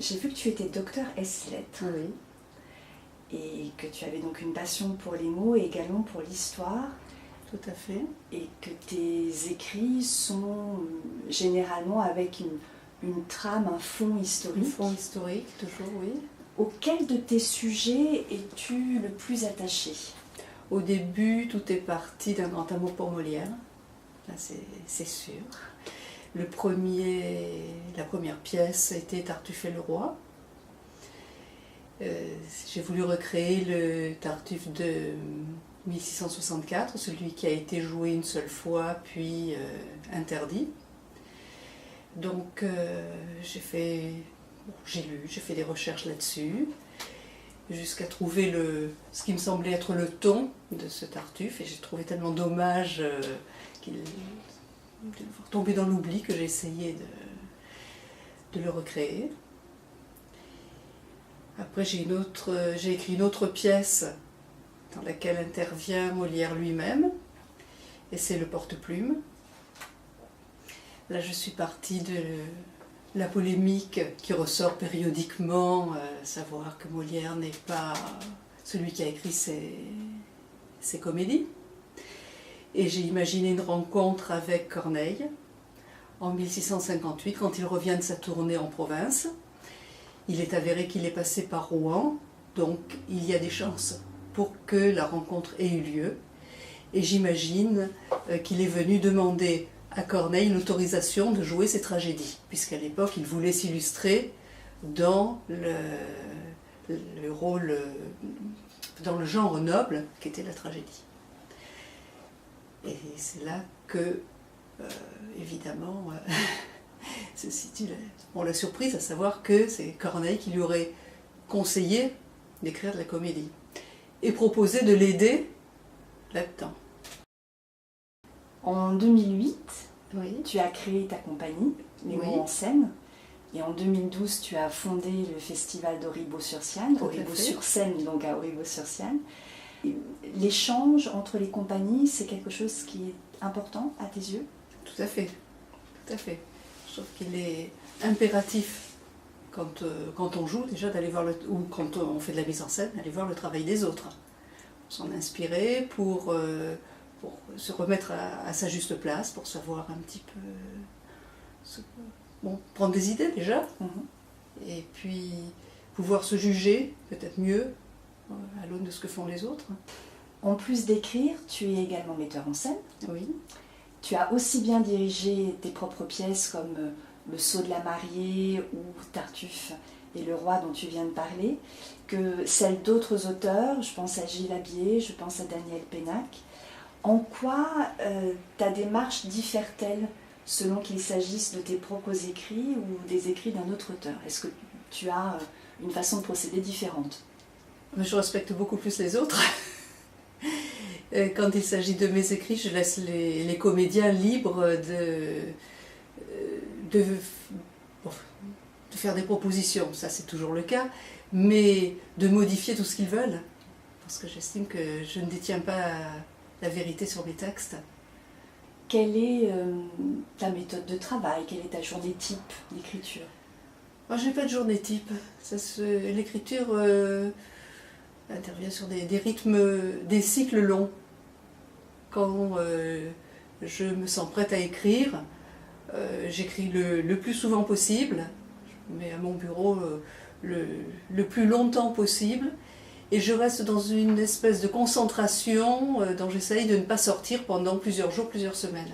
j'ai vu que tu étais docteur ès lettres Oui, et que tu avais donc une passion pour les mots et également pour l'histoire tout à fait. et que tes écrits sont généralement avec une trame, un fond Le historique. fond historique, toujours, oui. Auquel de tes sujets es-tu le plus attaché? Au début, tout est parti d'un grand amour pour Molière, là c'est sûr. La première pièce était Tartuffe et le roi. J'ai voulu recréer le Tartuffe de 1664, celui qui a été joué une seule fois, puis interdit. Donc j'ai lu, j'ai fait des recherches là-dessus, jusqu'à trouver ce qui me semblait être le ton de ce Tartuffe, et j'ai trouvé tellement dommage qu'il tombé dans l'oubli que j'ai essayé de le recréer. Après j'ai écrit une autre pièce dans laquelle intervient Molière lui-même, et c'est le porte-plume. Là je suis partie de la polémique qui ressort périodiquement, savoir que Molière n'est pas celui qui a écrit ses comédies. Et j'ai imaginé une rencontre avec Corneille en 1658, quand il revient de sa tournée en province. Il est avéré qu'il est passé par Rouen, donc il y a des chances pour que la rencontre ait eu lieu. Et j'imagine qu'il est venu demander à Corneille l'autorisation de jouer ses tragédies, puisqu'à l'époque il voulait s'illustrer dans le rôle, dans le genre noble qu'était la tragédie. Et c'est là que, évidemment, se situe la surprise, à savoir que c'est Corneille qui lui aurait conseillé d'écrire de la comédie et proposé de l'aider là-dedans. En 2008, Oui. tu as créé ta compagnie, Les Oui. mots en scène. Et en 2012, tu as fondé le festival d'Auribeau-sur-Sienne, Tout à fait. Auribeau-sur-Seine, donc à Auribeau-sur-Sienne. L'échange entre les compagnies, c'est quelque chose qui est important à tes yeux? Tout à fait, tout à fait. Je trouve qu'il est impératif quand on joue déjà d'aller voir ou quand on fait de la mise en scène, d'aller voir le travail des autres, s'en inspirer pour se remettre à sa juste place, pour savoir un petit peu, prendre des idées déjà, et puis pouvoir se juger peut-être mieux à l'aune de ce que font les autres. En plus d'écrire, tu es également metteur en scène. Oui. Tu as aussi bien dirigé tes propres pièces comme Le Sceau de la mariée ou Tartuffe et le roi dont tu viens de parler, que celles d'autres auteurs, je pense à Gilles Labier, je pense à Daniel Pénac. En quoi ta démarche diffère-t-elle selon qu'il s'agisse de tes propres écrits ou des écrits d'un autre auteur? Est-ce que tu as une façon de procéder différente? Je respecte beaucoup plus les autres. Quand il s'agit de mes écrits, je laisse les comédiens libres de faire des propositions, ça c'est toujours le cas, mais de modifier tout ce qu'ils veulent, parce que j'estime que je ne détiens pas la vérité sur mes textes. Quelle est ta méthode de travail? Quelle est ta journée type d'écriture? Moi, je n'ai pas de journée type. L'écriture intervient sur des rythmes, des cycles longs. Quand je me sens prête à écrire, j'écris le plus souvent possible. Je mets à mon bureau le plus longtemps possible. Et je reste dans une espèce de concentration dont j'essaye de ne pas sortir pendant plusieurs jours, plusieurs semaines.